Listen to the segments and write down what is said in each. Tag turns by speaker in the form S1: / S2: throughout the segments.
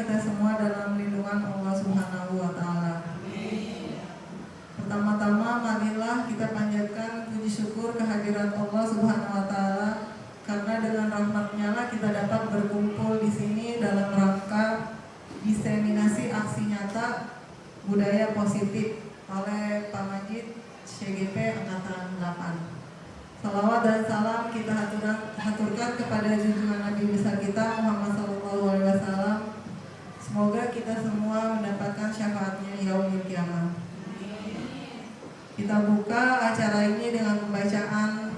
S1: kita semua dalam lindungan Allah Subhanahu wa Ta'ala. Pertama-tama, marilah kita panjatkan puji syukur kehadirat Allah Subhanahu wa Ta'ala, karena dengan rahmat-Nya lah kita dapat berkumpul di sini dalam rangka diseminasi aksi nyata budaya positif oleh Pak Majid CGP Angkatan 8. Salawat dan salam kita haturkan kepada junjungan Nabi besar kita Muhammad SAW. Semoga kita semua mendapatkan syafaatnya yaumil kiamah. Kita buka acara ini dengan pembacaan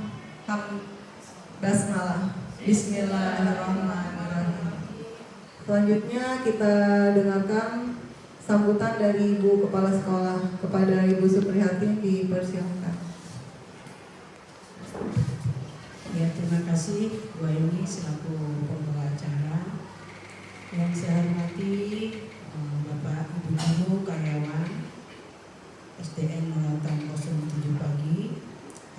S1: basmalah. Bismillahirrahmanirrahim. Selanjutnya kita dengarkan sambutan dari Ibu Kepala Sekolah. Kepada Ibu Suprihatin dipersilakan.
S2: Ya, terima kasih Bu Aini selaku pembawa acara. Yang saya hormati Bapak Ibu Guru karyawan SDN Melantang 07 Pagi.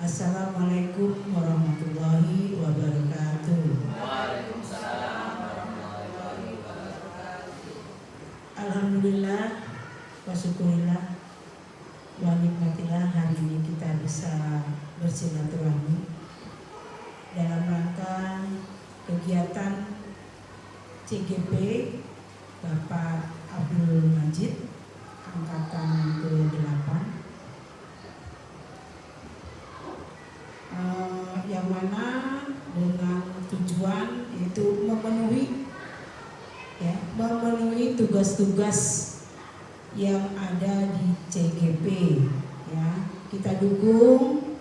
S2: Assalamualaikum warahmatullahi wabarakatuh.
S3: Waalaikumsalam warahmatullahi wabarakatuh.
S2: Alhamdulillah wa syukurillah wa nikmatillah, hari ini kita bisa bersilaturahmi dalam rangka kegiatan CGP Bapak Abdul Majid Angkatan ke-8, yang mana dengan tujuan yaitu memenuhi tugas-tugas yang ada di CGP. Ya, kita dukung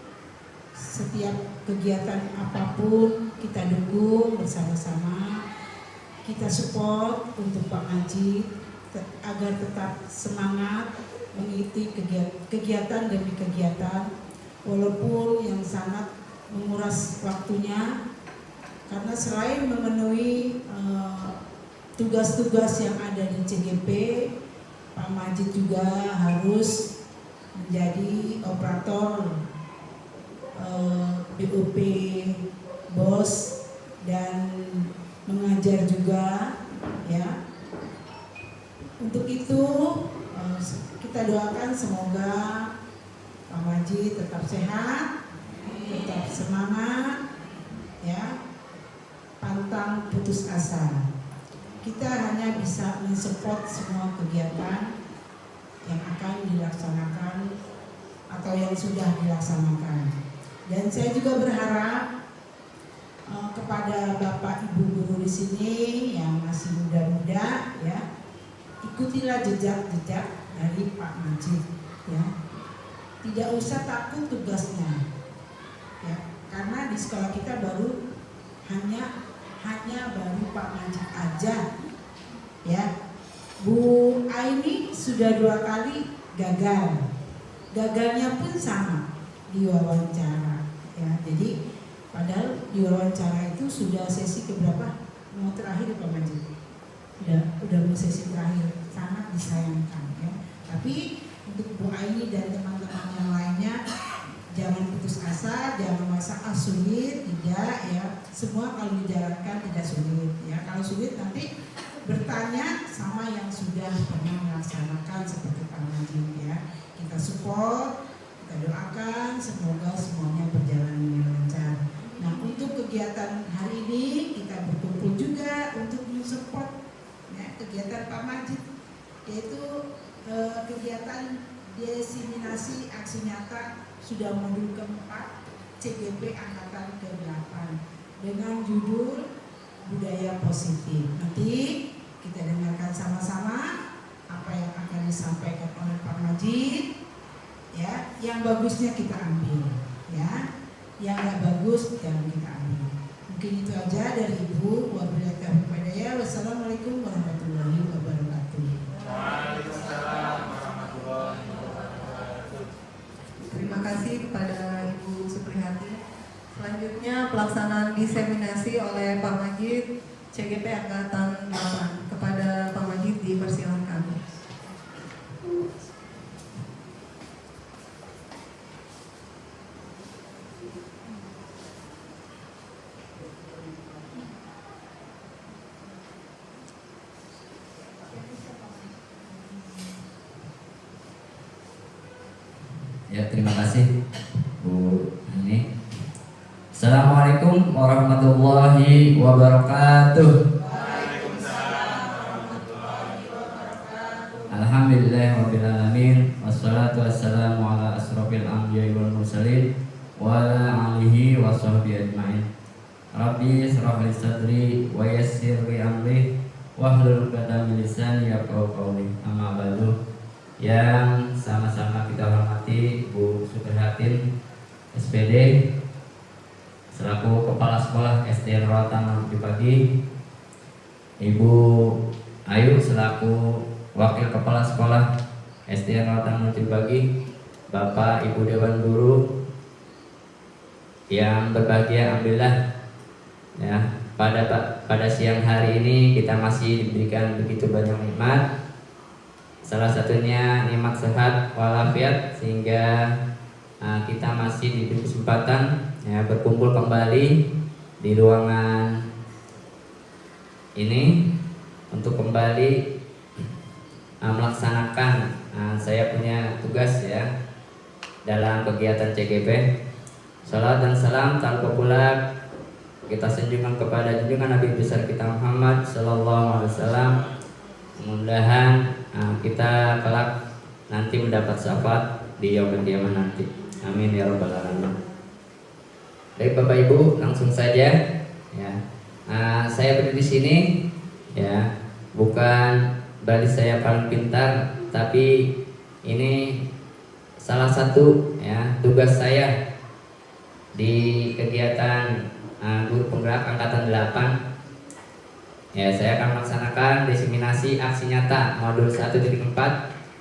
S2: setiap kegiatan apapun, kita dukung bersama-sama, kita support untuk Pak Majid agar tetap semangat mengikuti kegiatan demi kegiatan, walaupun yang sangat menguras waktunya, karena selain memenuhi tugas-tugas yang ada di CGP, Pak Majid juga harus menjadi operator BOP BOS dan mengajar juga, ya. Untuk itu kita doakan semoga Pak Majid tetap sehat, tetap semangat, ya, pantang putus asa. Kita hanya bisa mensupport semua kegiatan yang akan dilaksanakan atau yang sudah dilaksanakan. Dan saya juga berharap kepada Bapak Ibu guru di sini yang masih muda-muda, ya, ikutilah jejak-jejak dari Pak Majid, ya. Tidak usah takut tugasnya, ya, karena di sekolah kita baru hanya baru Pak Majid aja, ya. Bu Aini sudah 2 kali gagalnya pun sama di wawancara, ya. Jadi padahal di wawancara itu sudah sesi keberapa? Mau terakhir Pak Majid? Udah mau sesi terakhir, sangat disayangkan, ya. Tapi untuk Bu Aini dan teman-teman yang lainnya, jangan putus asa, jangan merasa sulit, tidak, ya. Semua kalau dijalankan tidak sulit, ya. Kalau sulit nanti bertanya sama yang sudah pernah melaksanakan seperti Pak Majid, ya. Kita support, kita doakan semoga semuanya berjalan dengan lancar. Nah, untuk kegiatan hari ini kita berkumpul juga untuk mensupport, ya, kegiatan Pak Majid, yaitu kegiatan diseminasi aksi nyata sudah modul keempat CGP Angkatan ke-8 dengan judul budaya positif. Nanti kita dengarkan sama-sama apa yang akan disampaikan oleh Pak Majid, ya. Yang bagusnya kita ambil, ya. Yang nggak bagus jangan kita ambil. Mungkin itu aja dari Ibu. Wabillahi taufiq wal hidayah. Wassalamualaikum warahmatullahi wabarakatuh.
S3: Waalaikumsalam warahmatullahi wabarakatuh.
S1: Terima kasih kepada Ibu Supriyati. Selanjutnya pelaksanaan diseminasi oleh Pak Majid CGP Angkatan 8. Kepada Pak Majid dipersilakan.
S4: Ya, terima kasih Bu ini. Assalamualaikum warahmatullahi wabarakatuh. Alhamdulillahirabbil alamin wassalatu wassalamu ala asrofil anbiya'i wal mursalin wa ala alihi wa sahbihi ajmain. Rabbi israh li sadri wa yassir li amri wahlul 'uqdatam min lisani yafqahu qawli. Amma ba'du. Yang sama-sama kita hormati Bu Suprihatin SPD selaku Kepala Sekolah SD Rotan Mangunjul Pagi, Ibu Ayu selaku Wakil Kepala Sekolah SD Rotan Mangunjul Pagi, Bapak Ibu Dewan Guru yang berbahagia, alhamdulillah ya, pada siang hari ini kita masih diberikan begitu banyak nikmat. Salah satunya nikmat sehat walafiat, sehingga kita masih diberi kesempatan ya, berkumpul kembali di ruangan ini untuk kembali melaksanakan saya punya tugas ya dalam kegiatan CGP. Salam dan salam tak lupa pula kita sanjungkan kepada junjungan Nabi besar kita Muhammad Sallallahu Alaihi Wasallam. Mudah-mudahan kita kelak nanti mendapat syafaat di yaumul qiyamah nanti. Amin ya rabbal alamin. Baik Bapak Ibu, langsung saja ya. Saya berdiri di sini ya, bukan berarti saya paling pintar, tapi ini salah satu ya tugas saya di kegiatan guru penggerak angkatan 8. Ya, saya akan melaksanakan diseminasi aksi nyata modul 1.4,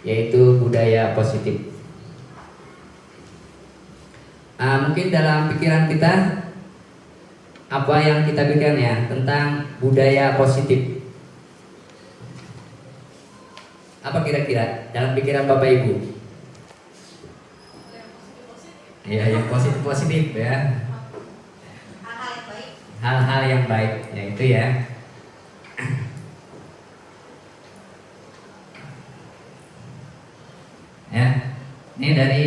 S4: yaitu budaya positif. Mungkin dalam pikiran kita apa yang kita pikirkan ya tentang budaya positif? Apa kira-kira dalam pikiran Bapak Ibu? Ya, yang positif ya. Hal-hal yang baik, ya itu ya. Ya, ini dari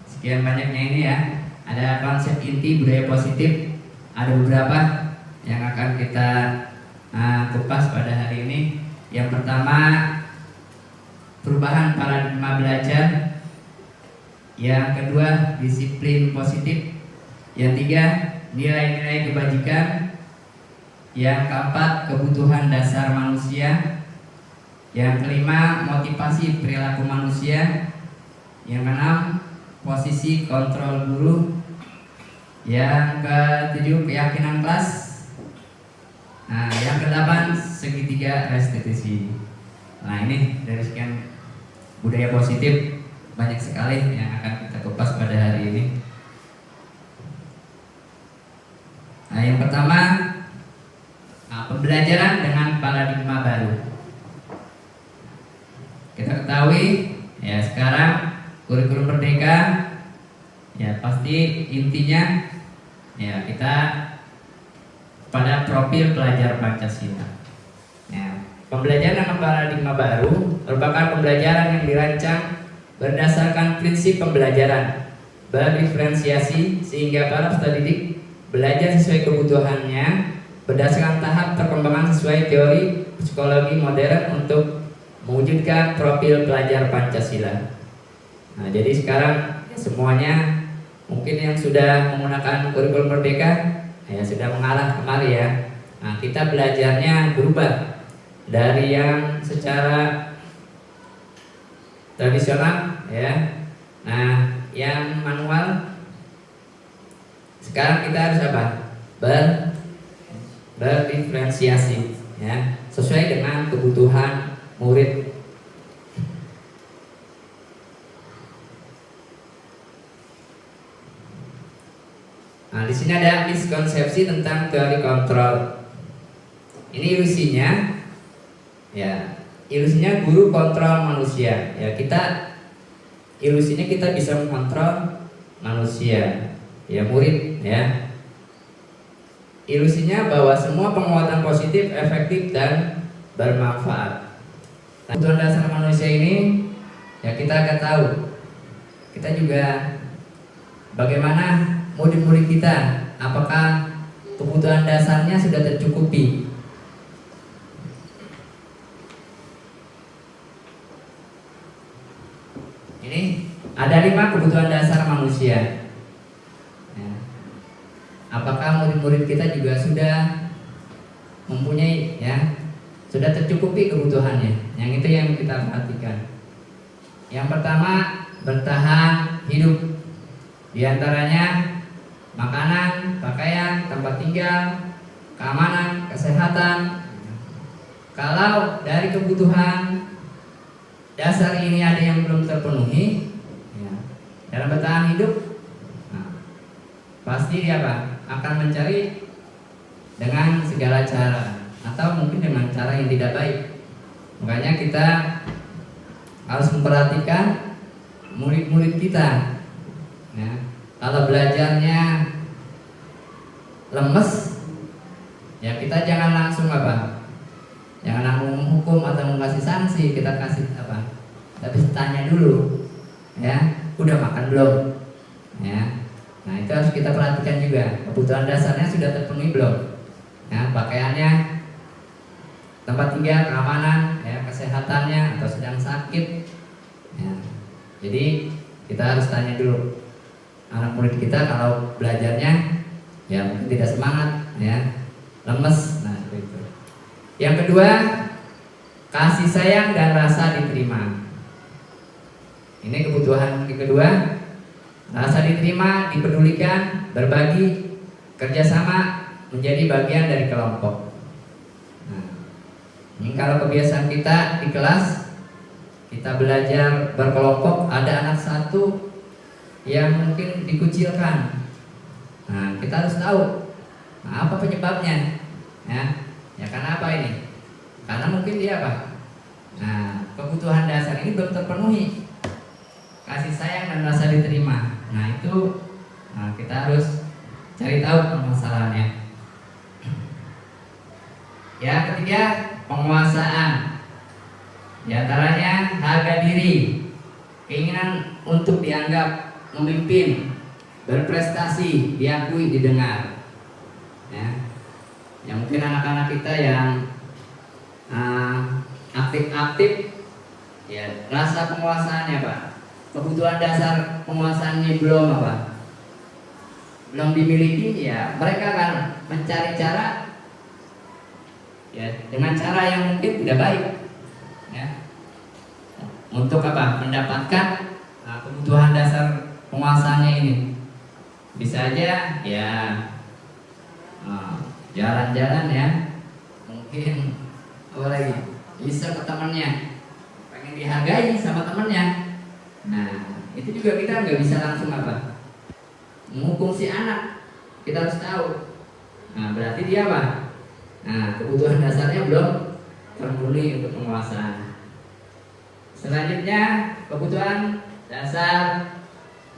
S4: sekian banyaknya ini ya, ada konsep inti budaya positif. Ada beberapa yang akan kita kupas pada hari ini. Yang pertama, perubahan paradigma belajar. Yang kedua, disiplin positif. Yang tiga, nilai-nilai kebajikan. Yang keempat, kebutuhan dasar manusia. Yang kelima, motivasi perilaku manusia. Yang keenam, posisi kontrol guru. Yang ketujuh, keyakinan kelas. Yang kedelapan, segitiga restitusi. Nah, ini dari sekian budaya positif, banyak sekali yang akan kita kupas pada hari ini. Nah, yang pertama, pembelajaran dengan paradigma baru. Kita ketahui ya, sekarang kurikulum merdeka ya pasti intinya ya kita pada profil pelajar Pancasila. Ya, pembelajaran dengan paradigma baru merupakan pembelajaran yang dirancang berdasarkan prinsip pembelajaran berdiferensiasi, sehingga para peserta didik belajar sesuai kebutuhannya berdasarkan tahap perkembangan sesuai teori psikologi modern untuk mewujudkan profil pelajar Pancasila. Nah, jadi sekarang semuanya mungkin yang sudah menggunakan kurikulum merdeka ya sudah mengarah kemari ya. Nah, kita belajarnya berubah dari yang secara tradisional ya. Nah, yang manual sekarang kita harus apa? Berdiferensiasi ya, sesuai dengan kebutuhan murid. Nah, di sini ada miskonsepsi tentang teori kontrol. Ini ilusinya, ya, ilusinya guru kontrol manusia. Ya, ilusinya kita bisa mengontrol manusia, ya murid, ya. Ilusinya bahwa semua penguatan positif, efektif dan bermanfaat. Kebutuhan dasar manusia ini ya kita akan tahu kita juga bagaimana murid-murid kita, apakah kebutuhan dasarnya sudah tercukupi? Ini ada 5 kebutuhan dasar manusia. Ya. Apakah murid-murid kita juga sudah mempunyai, ya, sudah tercukupi kebutuhannya? Yang itu yang kita perhatikan. Yang pertama, bertahan hidup. Di antaranya makanan, pakaian, tempat tinggal, keamanan, kesehatan. Kalau dari kebutuhan dasar ini ada yang belum terpenuhi, ya, dalam bertahan hidup, nah, pasti dia akan mencari dengan segala cara, atau mungkin dengan cara yang tidak baik. Makanya kita harus memperhatikan murid-murid kita. Ya, kalau belajarnya lemes, ya kita jangan langsung jangan langsung menghukum atau mengasih sanksi. Kita kasih tapi tanya dulu, ya, udah makan belum? Ya, nah itu harus kita perhatikan juga. Kebutuhan dasarnya sudah terpenuhi belum? Ya, pakaiannya, tempat tinggal, keamanan, ya, kesehatannya, atau sedang sakit. Ya, jadi kita harus tanya dulu anak murid kita kalau belajarnya, ya mungkin tidak semangat, ya, lemes. Nah itu. Yang kedua, kasih sayang dan rasa diterima. Ini kebutuhan yang kedua, rasa diterima, dipedulikan, berbagi, kerjasama, menjadi bagian dari kelompok. Nah, ini kalau kebiasaan kita di kelas, kita belajar berkelompok, ada anak satu yang mungkin dikucilkan. Nah, kita harus tahu, nah, apa penyebabnya, ya karena apa ini? Karena mungkin dia nah, kebutuhan dasar ini belum terpenuhi, kasih sayang dan rasa diterima. Nah itu, nah, kita harus cari tahu permasalahannya. Ya, ketiga, penguasaan. Di antaranya harga diri, keinginan untuk dianggap memimpin, berprestasi, diakui, didengar. Ya, yang mungkin anak-anak kita yang aktif-aktif, ya, rasa penguasaannya kebutuhan dasar penguasaannya belum belum dimiliki, ya mereka akan mencari cara, ya, dengan cara yang mungkin tidak baik, ya, untuk mendapatkan kebutuhan dasar penguasaannya ini. Bisa aja, ya, jalan-jalan, ya, mungkin lagi bisa ke temannya, pengen dihargai sama temannya. Nah itu juga kita nggak bisa langsung menghukum si anak. Kita harus tahu, nah berarti dia nah kebutuhan dasarnya belum terpenuhi untuk penguasaan. Selanjutnya, kebutuhan dasar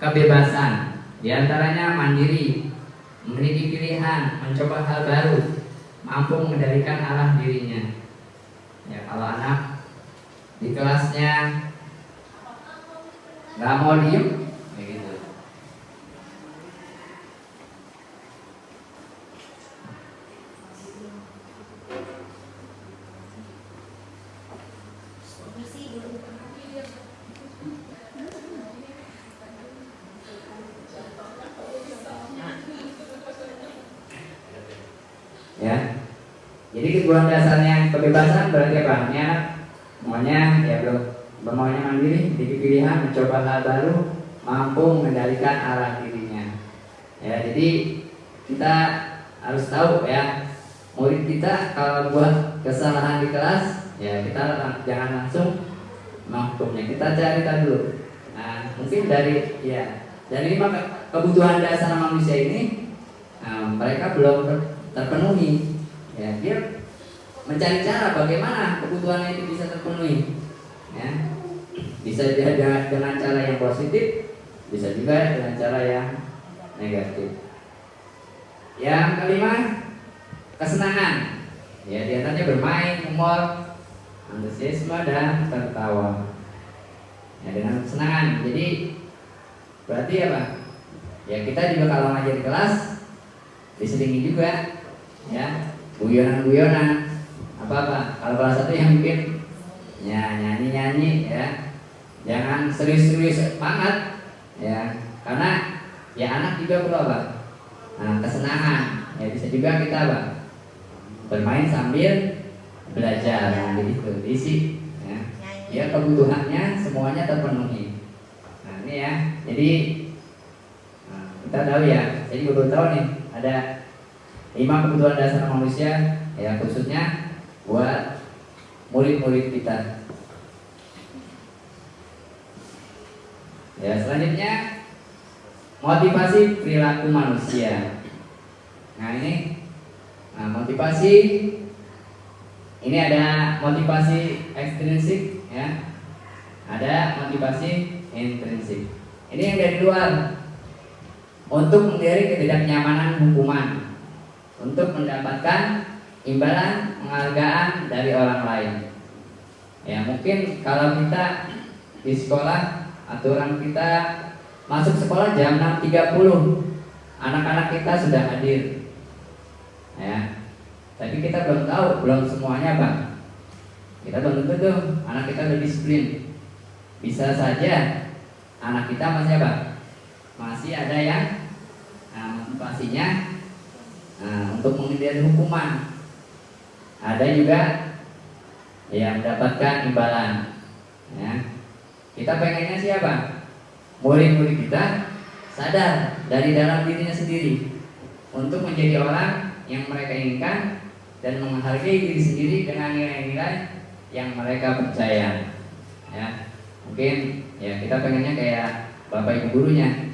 S4: kebebasan. Di antaranya mandiri, memiliki pilihan, mencoba hal baru, mampu mengendalikan arah dirinya. Ya, kalau anak di kelasnya nggak mau diem, kayak gitu. Ya, jadi kebutuhan dasarnya kebebasan berarti Ini anak maunya, ya, belum maunya mandiri, memiliki pilihan, mencoba hal baru, mampu mengendalikan arah dirinya. Ya, jadi kita harus tahu, ya, murid kita kalau buat kesalahan di kelas, ya kita jangan langsung menghukumnya. Kita cari dulu. Nah, mungkin dari 5 kebutuhan dasar manusia ini, mereka belum terpenuhi. Ya, dia mencari cara bagaimana kebutuhannya itu bisa terpenuhi. Ya, bisa dengan cara yang positif, bisa juga dengan cara yang negatif. Yang kelima, kesenangan. Ya, di antaranya bermain, humor, antusiasme, dan tertawa. Ya, dengan kesenangan. Jadi Berarti apa? Ya kita juga kalau ngajar di kelas diselingi juga, ya guyonan-guyonan apa-apa. Kalau kelas 1 yang bikin ya nyanyi-nyanyi, ya jangan serius-serius banget, ya karena ya anak juga perlu apa? Nah, kesenangan. Ya bisa juga kita apa? Bermain sambil belajar, begitu diisi, ya. Ya kebutuhannya semuanya terpenuhi. Nah ini ya, jadi kita tahu ya, saya juga baru tahu nih ada 5 kebutuhan dasar manusia, ya khususnya buat murid-murid kita. Ya selanjutnya motivasi perilaku manusia. Nah ini, motivasi ini ada motivasi ekstrinsik, ya, ada motivasi intrinsik. Ini yang dari luar, untuk menghindari ketidaknyamanan hukuman, untuk mendapatkan imbalan penghargaan dari orang lain. Ya mungkin kalau kita di sekolah, aturan kita masuk sekolah jam 6.30, anak-anak kita sudah hadir, ya. Tapi kita belum tahu, belum semuanya Bang. Kita belum tentu tuh anak kita udah disiplin. Bisa saja anak kita masih apa? Masih ada yang motivasinya untuk menghindari hukuman. Ada juga yang mendapatkan imbalan, ya. Kita pengennya siapa? Murid-murid kita sadar dari dalam dirinya sendiri untuk menjadi orang yang mereka inginkan dan menghargai diri sendiri dengan nilai-nilai yang mereka percaya, ya. Mungkin ya kita pengennya kayak bapak ibu gurunya,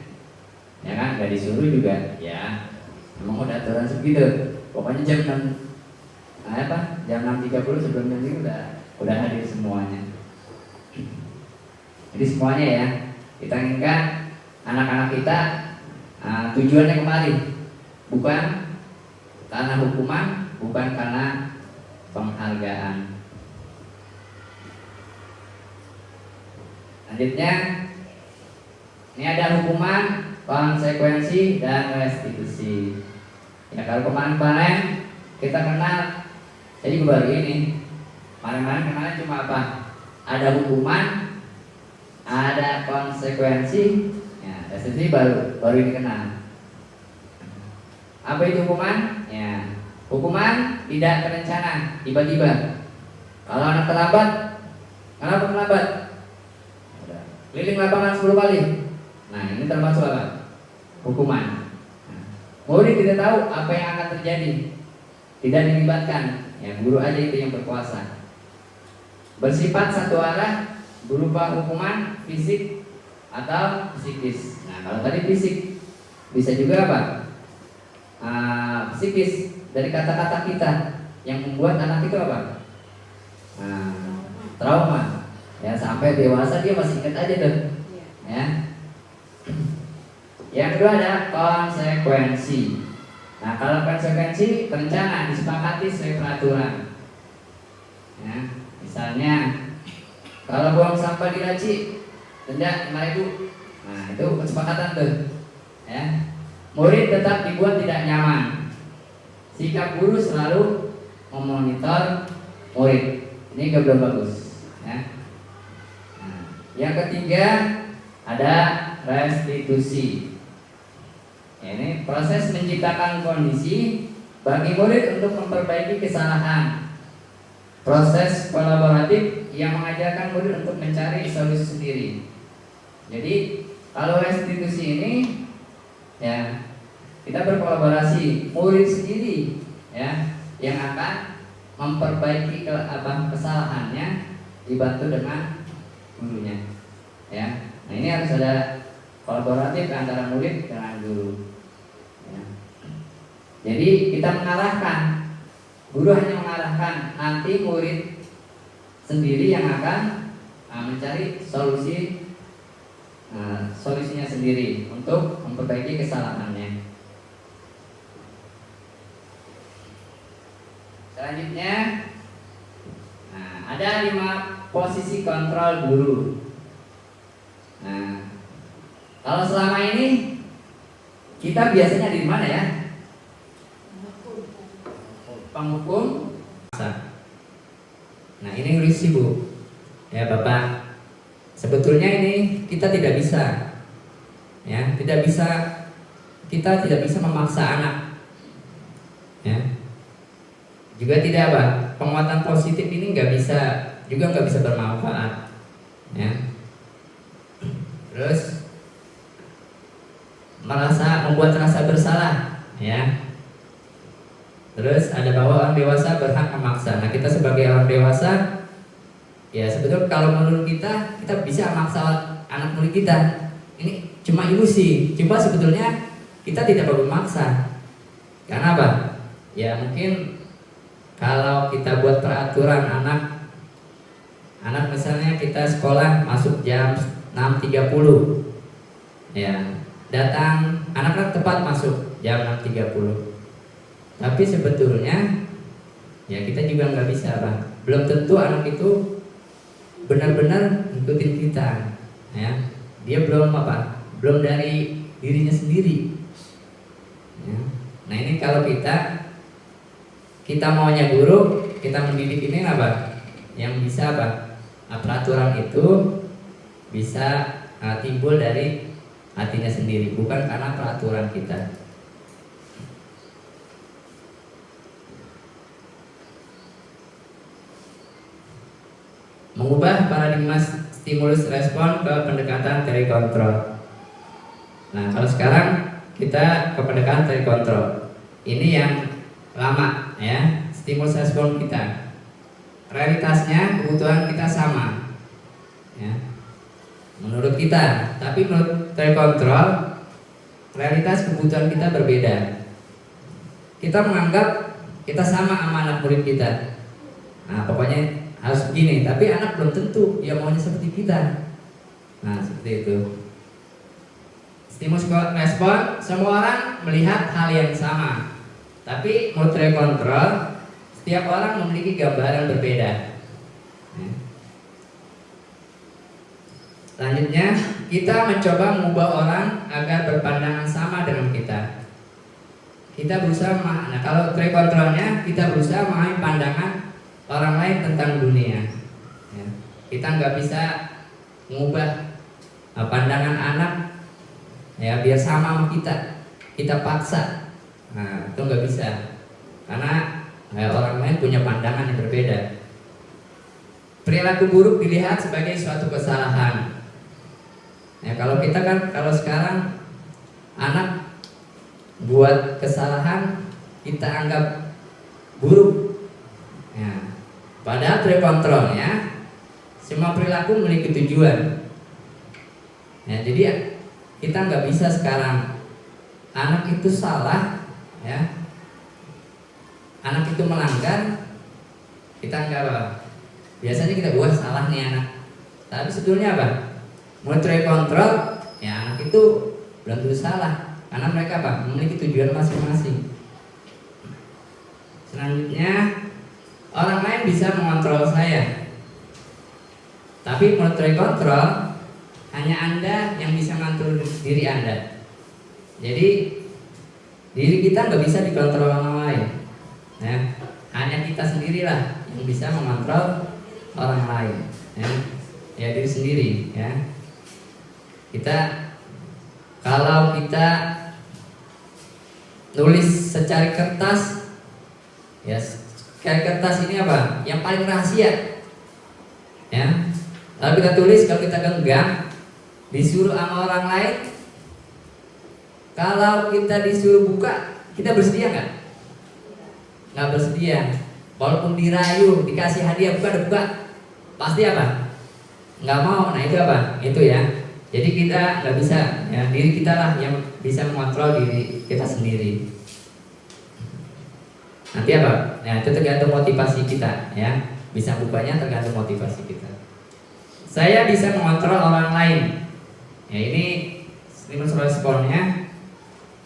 S4: ya kan, nggak disuruh juga, ya memang udah aturan segitu. Pokoknya jam 6.30 sebelum jam itu udah hadir semuanya. Jadi semuanya ya kita inginkan anak-anak kita tujuannya kembali bukan karena hukuman, bukan karena penghargaan. Selanjutnya ini ada hukuman, konsekuensi, dan restitusi. Ya kalau kemarin-kemarin kita kenal, jadi baru ini kemarin cuma apa? Ada hukuman, ada konsekuensi, ya restitusi baru dikenal. Apa itu hukuman? Ya hukuman tidak terencana, tiba-tiba. Kalau anak terlambat, kenapa terlambat? Keliling lapangan 10 kali. Nah ini termasuk apa? Hukuman. Murid tidak tahu apa yang akan terjadi, tidak dilibatkan, ya guru aja itu yang berkuasa. Bersifat satu arah, berupa hukuman fisik atau psikis. Nah kalau tadi fisik, bisa juga apa? Psikis, dari kata-kata kita yang membuat anak itu apa? Trauma. Ya sampai dewasa dia masih ingat aja tuh, ya. Yang kedua ada konsekuensi. Nah kalau konsekuensi terencana, disepakati sesuai peraturan. Ya, misalnya kalau buang sampah di laci denda 5.000. Nah itu kesepakatan tuh, ya. Murid tetap dibuat tidak nyaman. Sikap guru selalu memonitor murid. Ini juga belum bagus, ya. Yang ketiga ada restitusi. Ya, ini proses menciptakan kondisi bagi murid untuk memperbaiki kesalahan. Proses kolaboratif yang mengajarkan murid untuk mencari solusi sendiri. Jadi kalau restitusi ini, ya kita berkolaborasi, murid sendiri, ya yang akan memperbaiki kesalahannya dibantu dengan gurunya, ya. Nah ini harus ada kolaboratif antara murid dengan guru, ya. Jadi kita mengarahkan, guru hanya mengarahkan, nanti murid sendiri yang akan mencari solusinya sendiri untuk memperbaiki kesalahannya. Selanjutnya ada 5 posisi kontrol guru. Nah, Kalau selama ini kita biasanya di mana ya? Penghukum. Nah ini risih Bu, ya Bapak. Sebetulnya ini kita tidak bisa, ya kita tidak bisa memaksa anak, ya. Juga tidak apa, penguatan positif ini nggak bisa bermanfaat, ya. Terus membuat rasa bersalah, ya. Terus ada bahwa orang dewasa berhak memaksa. Nah kita sebagai orang dewasa, ya sebetulnya kalau menurut kita bisa memaksa anak murid kita. Ini cuma ilusi. Cuma sebetulnya kita tidak perlu memaksa. Karena apa? Ya mungkin kalau kita buat peraturan anak misalnya kita sekolah masuk jam 6.30, ya datang anak tepat masuk jam 6.30. Tapi sebetulnya ya kita juga nggak bisa Bang. Belum tentu anak itu benar-benar ngikutin kita, ya. Dia belum dari dirinya sendiri, ya. Nah ini kalau kita maunya guru, kita mendidik ini apa? Yang bisa peraturan itu bisa timbul dari hatinya sendiri, bukan karena peraturan kita. Mengubah paradigma stimulus respon ke pendekatan teori kontrol. Nah kalau sekarang kita ke pendekatan teori kontrol. Ini yang lama, ya, stimulus respon kita. Realitasnya kebutuhan kita sama, ya, menurut kita. Tapi menurut teori kontrol, realitas kebutuhan kita berbeda. Kita menganggap kita sama anak murid kita. Nah pokoknya harus begini, tapi anak belum tentu dia maunya seperti kita. Nah seperti itu. Stimulus respon, semua orang melihat hal yang sama, tapi menurut teori kontrol setiap orang memiliki gambaran berbeda. Selanjutnya kita mencoba mengubah orang agar berpandangan sama dengan kita. Kita berusaha, nah kalau teori kontrolnya kita berusaha memahami pandangan orang lain tentang dunia, ya. Kita nggak bisa mengubah pandangan anak, ya biar sama kita paksa. Nah itu nggak bisa, karena orang lain punya pandangan yang berbeda. Perilaku buruk dilihat sebagai suatu kesalahan. Ya kalau sekarang anak buat kesalahan kita anggap buruk, ya. Padahal teori kontrolnya semua perilaku memiliki tujuan, ya. Jadi kita nggak bisa sekarang anak itu salah, ya, anak itu melanggar, kita nggak apa. Biasanya kita buat salah nih anak, tapi sebetulnya apa? Menurut teori kontrol, ya anak itu belum tentu salah, karena mereka memiliki tujuan masing-masing. Selanjutnya, orang lain bisa mengontrol saya, tapi menurut teori kontrol hanya Anda yang bisa mengatur diri Anda. Jadi diri kita nggak bisa dikontrol orang lain, ya. Hanya kita sendirilah yang bisa mengontrol orang lain, ya diri sendiri, ya. Kalau kita nulis secari kertas, ya secari kertas ini apa? Yang paling rahasia, ya. Lalu kita tulis, kalau kita genggam, disuruh sama orang lain, kalau kita disuruh buka, kita bersedia nggak? Nggak bersedia. Walaupun dirayu, dikasih hadiah, buka, pasti apa? Nggak mau. Nah itu apa? Itu ya. Jadi kita nggak bisa, ya diri kita lah yang bisa mengontrol diri kita sendiri. Nanti apa? Ya itu tergantung motivasi kita, ya. Bisa bukanya tergantung motivasi kita. Saya bisa mengontrol orang lain. Ya ini stimulus responnya.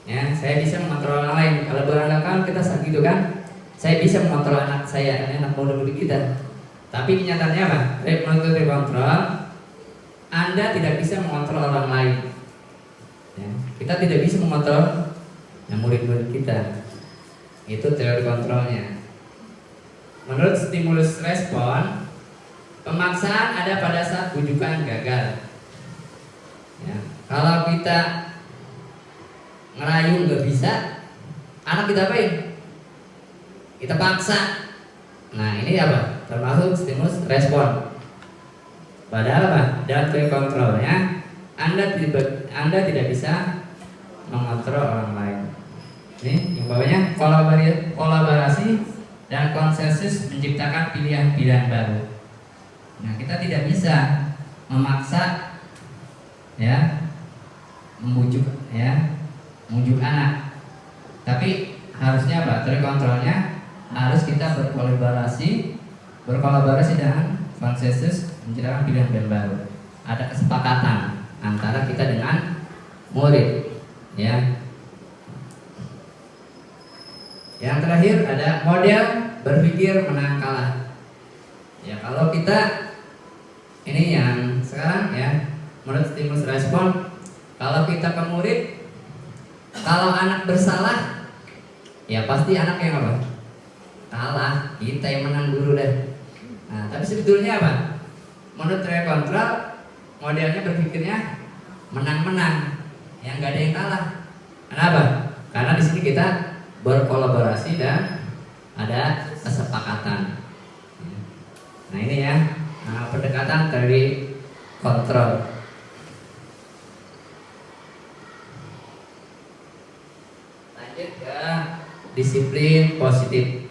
S4: Ya saya bisa mengontrol orang lain. Kalau beranggapan kita saat gitu kan, saya bisa mengontrol anak saya, anak murid kita. Tapi kenyataannya apa? Menurut kontrol, Anda tidak bisa mengontrol orang lain. Ya, kita tidak bisa mengontrol murid-murid kita. Itu teori kontrolnya. Menurut stimulus respon, pemaksaan ada pada saat bujukan gagal. Ya, kalau kita ngerayu nggak bisa, anak kita apain? Kita paksa. Nah ini apa? Termasuk stimulus respon. Padahal apa? Dalam teori kontrolnya, Anda tidak bisa mengontrol orang lain. Ini yang bawahnya kolaborasi dan konsensus menciptakan pilihan-pilihan baru. Nah kita tidak bisa memaksa membujuk anak, tapi harusnya apa? Teori kontrolnya harus kita berkolaborasi dengan konsensus menciptakan pilihan baru. Ada kesepakatan antara kita dengan murid, ya. Yang terakhir ada model berpikir menang kalah. Ya kalau kita ini yang sekarang ya, menurut stimulus respon, kalau kita ke murid, kalau anak bersalah, ya pasti anak yang apa? Kalah, kita yang menang dulu deh. Nah, tapi sebetulnya apa? Menurut teori kontrol, modelnya berpikirnya menang-menang, yang nggak ada yang kalah. Kenapa? Karena di sini kita berkolaborasi dan ada kesepakatan. Nah ini ya, pendekatan teori kontrol. Lanjut ke disiplin positif.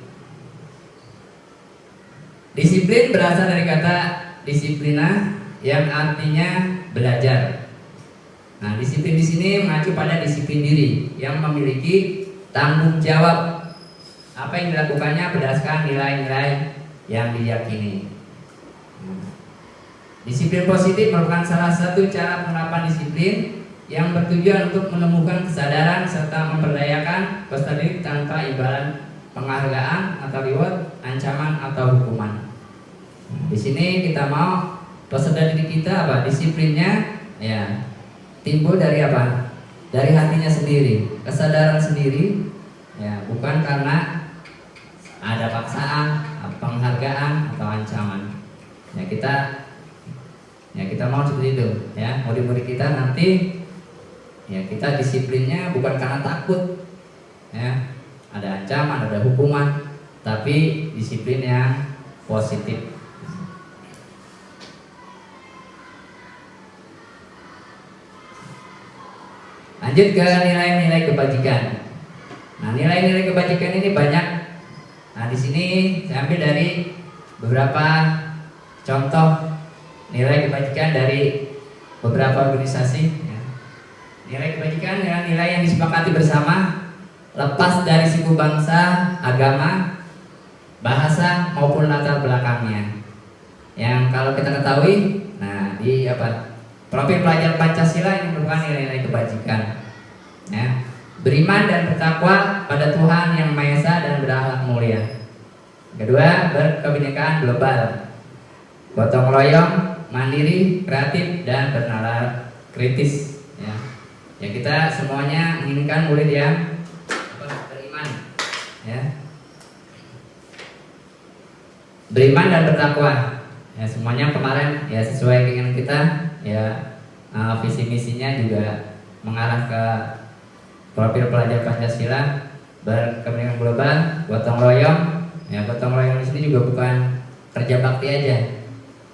S4: Disiplin berasal dari kata disiplina yang artinya belajar. Nah, disiplin di sini mengacu pada disiplin diri yang memiliki tanggung jawab apa yang dilakukannya berdasarkan nilai-nilai yang diyakini. Disiplin positif merupakan salah satu cara penerapan disiplin yang bertujuan untuk menemukan kesadaran serta memperdayakan peserta didik tanpa imbalan penghargaan atau reward, ancaman atau hukuman. Di sini kita mau peserta didik kita apa? Disiplinnya ya timbul dari apa? Dari hatinya sendiri, kesadaran sendiri, ya bukan karena ada paksaan, penghargaan atau ancaman. Ya kita mau seperti itu, ya murid-murid kita nanti, ya kita disiplinnya bukan karena takut, ya ada ancaman, ada hukuman, tapi disiplin yang positif. Lanjut ke nilai-nilai kebajikan. Nah, nilai-nilai kebajikan ini banyak. Nah, di sini saya ambil dari beberapa contoh nilai kebajikan dari beberapa organisasi. Ya. Nilai kebajikan adalah nilai yang disepakati bersama, lepas dari suku bangsa, agama, bahasa maupun latar belakangnya. Yang kalau kita ketahui, nah di apa? Profil pelajar Pancasila ini merupakan nilai-nilai kebajikan. Ya. Beriman dan bertakwa pada Tuhan Yang Maha Esa dan berakhlak mulia. Kedua, berkebinekaan global, gotong royong, mandiri, kreatif, dan bernalar kritis. Ya. Ya kita semuanya menginginkan murid yang beriman, ya. Beriman dan bertakwa. Ya semuanya kemarin ya sesuai keinginan kita. Ya visi misinya juga mengarah ke profil pelajar Pancasila, berkepentingan global, gotong royong. Ya gotong royong di sini juga bukan kerja bakti aja,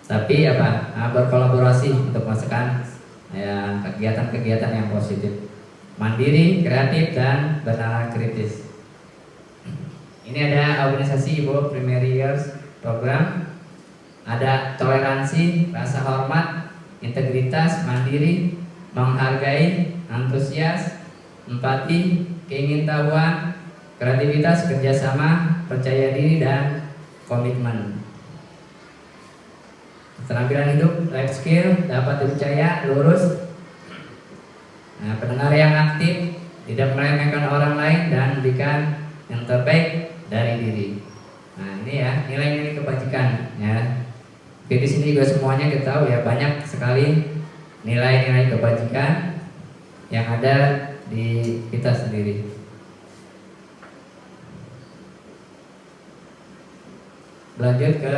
S4: tapi apa? Berkolaborasi untuk melaksanakan ya kegiatan-kegiatan yang positif. Mandiri, kreatif, dan bernalar kritis. Ini ada organisasi Ibu Primary Years Program, ada toleransi, rasa hormat, integritas, mandiri, menghargai, antusias, empati, keingintahuan, kreativitas, kerjasama, percaya diri, dan komitmen. Keterampilan hidup, life skill, dapat dipercaya, lurus. Nah, pendengar yang aktif, tidak meremehkan orang lain, dan memberikan yang terbaik dari diri. Nah, ini ya nilai-nilai kebajikan. Ya. Oke, di sini juga semuanya kita tahu ya banyak sekali nilai-nilai kebajikan. yang ada di kita sendiri. Lanjut ke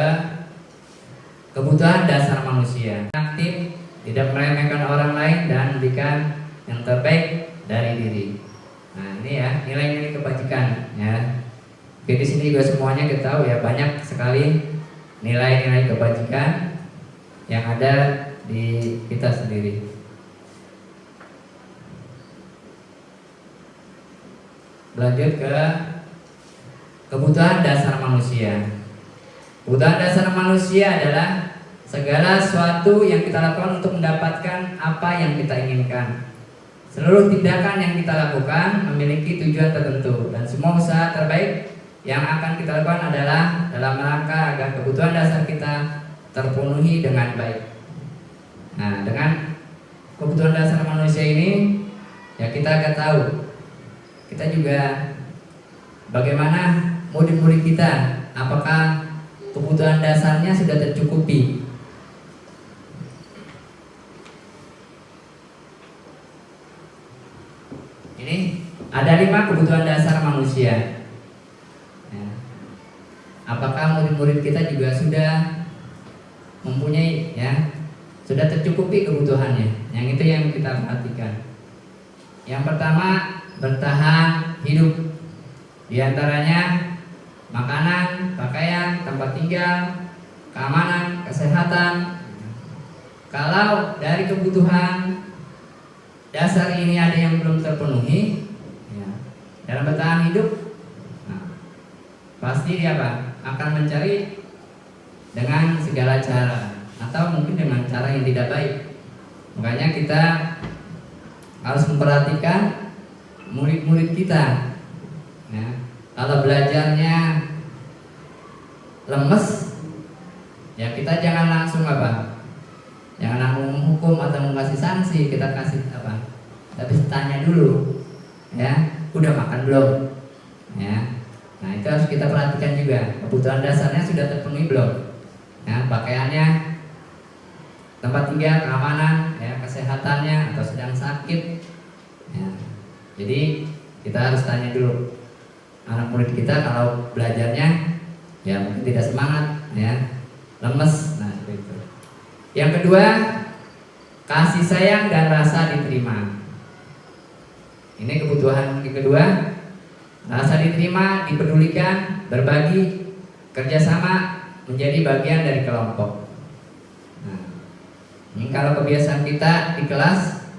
S4: kebutuhan dasar manusia. Aktif, tidak meremehkan orang lain dan memberikan yang terbaik dari diri. Nah, ini ya nilai-nilai kebajikan ya. Oke, di sini juga semuanya kita tahu ya, banyak sekali nilai-nilai kebajikan yang ada di kita sendiri. Lanjut ke kebutuhan dasar manusia. Kebutuhan dasar manusia adalah segala sesuatu yang kita lakukan untuk mendapatkan apa yang kita inginkan. Seluruh tindakan yang kita lakukan memiliki tujuan tertentu, dan semua usaha terbaik yang akan kita lakukan adalah dalam rangka agar kebutuhan dasar kita terpenuhi dengan baik. Nah, dengan kebutuhan dasar manusia ini ya kita akan tahu kita juga bagaimana murid-murid kita, apakah kebutuhan dasarnya sudah tercukupi. Ini ada 5 kebutuhan dasar manusia. Apakah murid-murid kita juga sudah mempunyai ya, sudah tercukupi kebutuhannya? Yang itu yang kita perhatikan. Yang pertama, bertahan hidup. Di antaranya makanan, pakaian, tempat tinggal, keamanan, kesehatan. Kalau dari kebutuhan dasar ini ada yang belum terpenuhi ya, dalam bertahan hidup, nah, pasti dia akan mencari dengan segala cara, atau mungkin dengan cara yang tidak baik. Makanya kita harus memperhatikan murid-murid kita ya. Kalau belajarnya lemes ya, kita jangan langsung jangan langsung menghukum atau mengasih sanksi. Kita kasih tapi tanya dulu ya, udah makan belum ya. Nah, itu harus kita perhatikan juga, kebutuhan dasarnya sudah terpenuhi belum ya, pakaiannya, tempat tinggal, keamanan ya, kesehatannya, atau sedang sakit ya. Jadi kita harus tanya dulu anak murid kita, kalau belajarnya ya mungkin tidak semangat ya, lemes. Nah, seperti itu. Yang kedua, kasih sayang dan rasa diterima. Ini kebutuhan yang kedua, rasa diterima, dipedulikan, berbagi, kerjasama, menjadi bagian dari kelompok. Nah, ini kalau kebiasaan kita di kelas,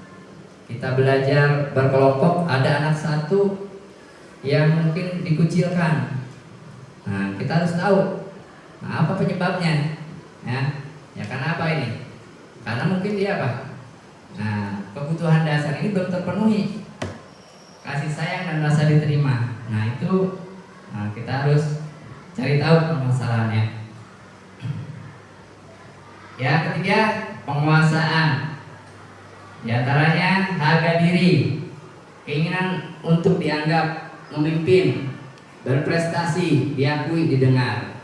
S4: kita belajar berkelompok, ada anak satu yang mungkin dikucilkan. Nah, kita harus tahu apa penyebabnya ya karena apa ini? Karena mungkin dia nah, kebutuhan dasar ini belum terpenuhi, kasih sayang dan rasa diterima. Nah, itu kita harus cari tahu permasalahannya. Ya, ketiga, penguasaan. Di antaranya harga diri, keinginan untuk dianggap memimpin, berprestasi, diakui, didengar.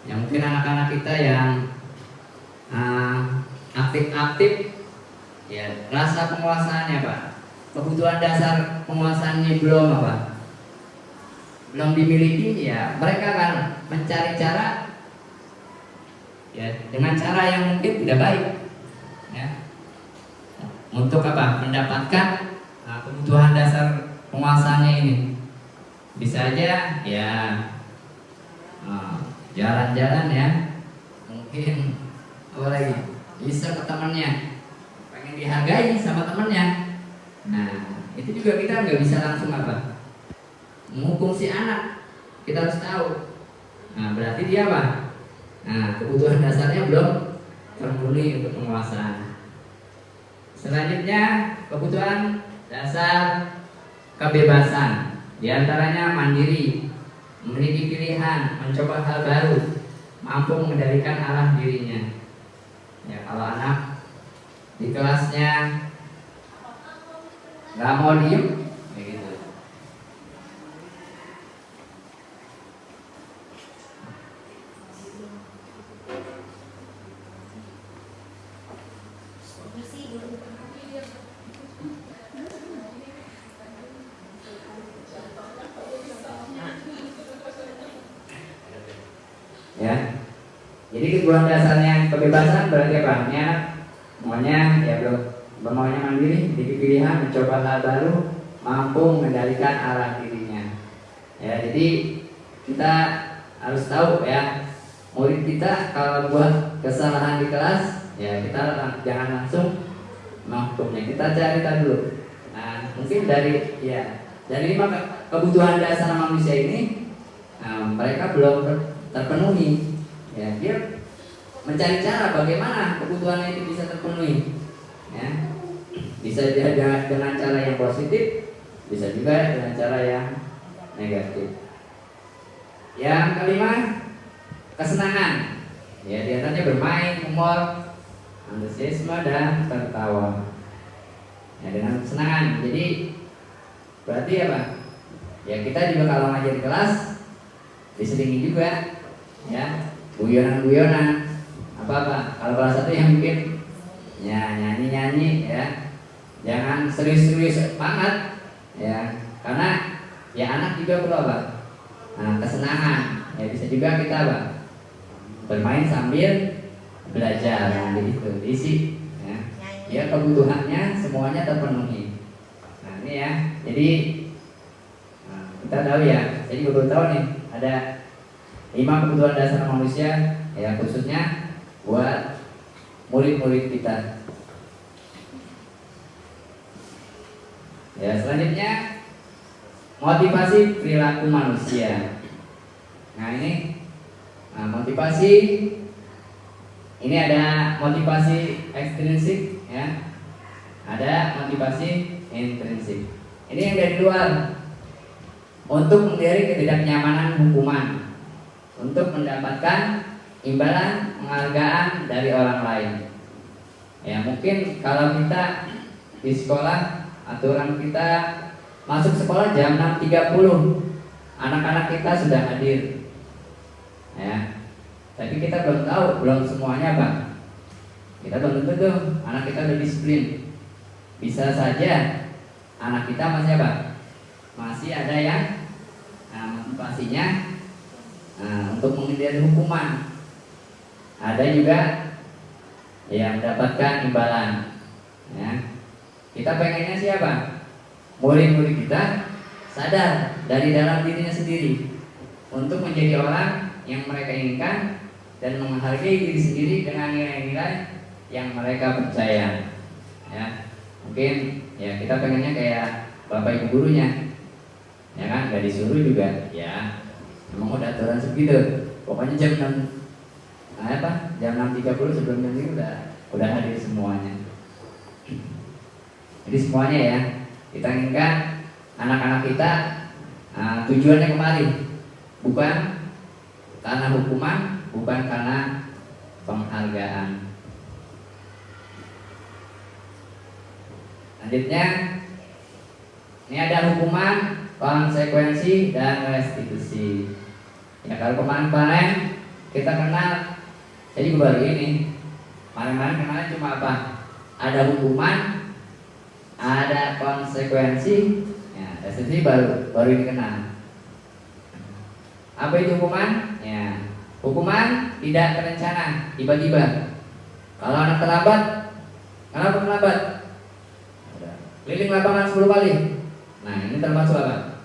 S4: Ya mungkin anak-anak kita yang aktif-aktif, ya rasa penguasaannya kebutuhan dasar penguasaannya belum belum dimiliki, ya mereka akan mencari cara ya dengan cara yang mungkin tidak baik ya, untuk mendapatkan kebutuhan dasar penguasaannya ini. Bisa aja ya jalan-jalan ya, mungkin lagi bisa ke temannya, pengen dihargai sama temannya. Nah, itu juga kita nggak bisa langsung menghukum si anak. Kita harus tahu. Nah, berarti dia nah, kebutuhan dasarnya belum terpenuhi untuk penguasaan. Selanjutnya, kebutuhan dasar kebebasan. Di antaranya mandiri, memiliki pilihan, mencoba hal baru, mampu mengendalikan arah dirinya. Ya, kalau anak di kelasnya nggak mau diem, kayak gitu. kebutuhan dasarnya kebebasan berarti apa? Ini anak maunya ya belum bermaunya mandiri, jadi pilihan mencoba hal baru, mampu mengendalikan arah dirinya. Ya, jadi kita harus tahu ya, murid kita kalau buat kesalahan di kelas, ya kita jangan langsung menghukumnya. Kita cari tahu dulu. Nah, mungkin dari 5 kebutuhan dasar manusia ini, mereka belum terpenuhi. Ya, dia mencari cara bagaimana kebutuhannya itu bisa terpenuhi. Ya, bisa dengan cara yang positif, bisa juga dengan cara yang negatif. Yang kelima, kesenangan. Ya, diantaranya bermain, humor, antusiasme dan tertawa. Ya, dengan kesenangan. Jadi berarti apa? Ya, kita juga kalau ngajar di kelas diselingi juga, ya, guyonan-guyonan, apa-apa. Kalau kelas 1 yang bikin ya nyanyi-nyanyi, ya, jangan serius-serius banget, ya, karena ya anak juga perlu apa? Nah, kesenangan. Ya, bisa juga kita apa? Bermain sambil belajar, gitu, isi, ya. Ya, kebutuhannya semuanya terpenuhi. Nah, ini ya, jadi kita tahu ya, jadi baru tahu nih ada 5 kebutuhan dasar manusia, ya, khususnya buat murid-murid kita. Ya, selanjutnya motivasi perilaku manusia. Nah, ini motivasi ini ada motivasi ekstrinsik, ya, ada motivasi intrinsik. Ini yang dari luar, untuk menghindari ketidaknyamanan hukuman, untuk mendapatkan imbalan penghargaan dari orang lain. Ya, mungkin kalau kita di sekolah, aturan kita masuk sekolah jam 6.30, anak-anak kita sudah hadir, ya, tapi kita belum tahu, belum semuanya Bang. Kita belum tentu tuh anak kita udah disiplin. Bisa saja anak kita masih apa? Masih ada yang motivasinya untuk menghindari hukuman. Ada juga yang mendapatkan imbalan. Ya. Kita pengennya siapa? Murid-murid kita sadar dari dalam dirinya sendiri untuk menjadi orang yang mereka inginkan dan menghargai diri sendiri dengan nilai-nilai yang mereka percaya. Ya, mungkin ya kita pengennya kayak bapak ibu gurunya, ya kan, nggak disuruh juga, ya, memang udah aturan segitu. Pokoknya jam 6.30 sebelum jam ini udah hadir semuanya. Jadi semuanya ya, kita inginkan anak-anak kita tujuannya kemari, bukan karena hukuman, bukan karena penghargaan. Selanjutnya, ini ada hukuman, konsekuensi, dan restitusi. Ya, kalau kemarin-kemarin kita kenal, jadi baru ini. Kemarin-kemarin kenalnya cuma apa? Ada hukuman, ada konsekuensi, ya, restitusi baru dikenal. Apa itu hukuman? Ya, hukuman tidak terencana, tiba-tiba. Kalau anak terlambat, kenapa terlambat? Keliling lapangan 10 kali. Nah, ini termasuk apa?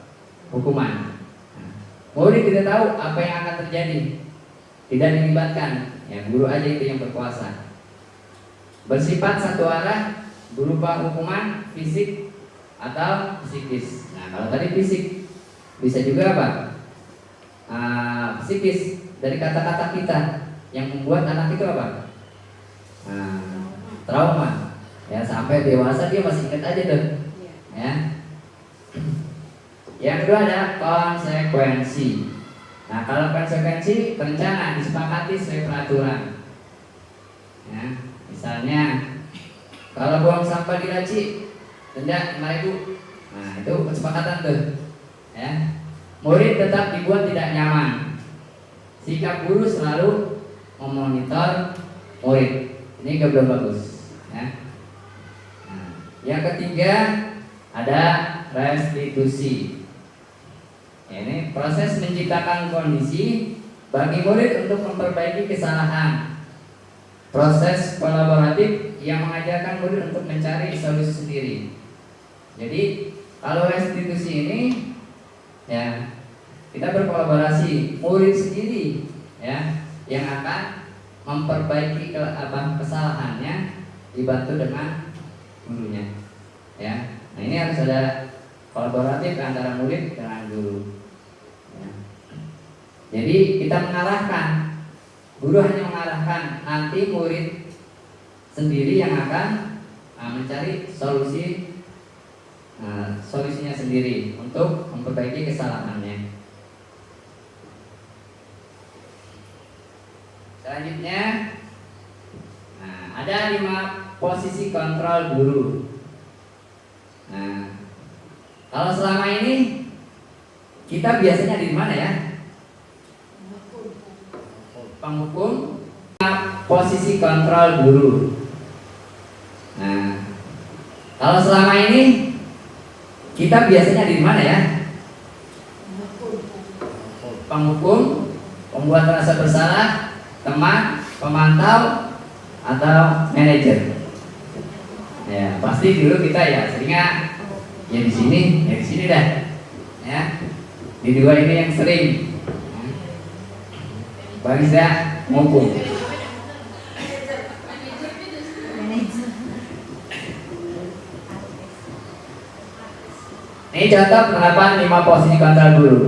S4: Hukuman. Murid tidak tahu apa yang akan terjadi, tidak dilibatkan, ya, guru aja itu yang berkuasa. Bersifat satu arah, berupa hukuman fisik atau psikis. Nah, kalau tadi fisik, bisa juga apa? Psikis, dari kata-kata kita yang membuat anak itu apa? Trauma. Ya, sampai dewasa dia masih ingat aja tuh, ya. Yang kedua ada konsekuensi. Nah, kalau konsekuensi terencana, disepakati sesuai peraturan. Ya, misalnya kalau buang sampah di laci, denda 5.000. Nah, itu kesepakatan tuh. Ya. Murid tetap dibuat tidak nyaman. Sikap guru selalu memonitor murid. Ini belum bagus. Ya. Yang ketiga ada restitusi. Ya, ini proses menciptakan kondisi bagi murid untuk memperbaiki kesalahan. Proses kolaboratif yang mengajarkan murid untuk mencari solusi sendiri. Jadi kalau restitusi ini ya kita berkolaborasi, murid sendiri ya yang akan memperbaiki kesalahannya dibantu dengan gurunya. Ya, nah ini harus ada kolaboratif antara murid dengan guru. Ya. Jadi kita mengarahkan. Guru hanya mengarahkan, nanti murid sendiri yang akan mencari solusinya sendiri untuk memperbaiki kesalahannya. Selanjutnya, ada 5 posisi kontrol guru. Nah, kalau selama ini kita biasanya di mana ya? Penghukum, posisi kontrol guru. Nah, kalau selama ini kita biasanya di mana ya? Penghukum, pembuat rasa bersalah, teman, pemantau, atau manajer. Ya, pasti dulu kita ya seringnya ya di sini dah. Ya, di dua ini yang sering. Barista nghukum. Ini contoh penerapan 5 posisi kontrol guru.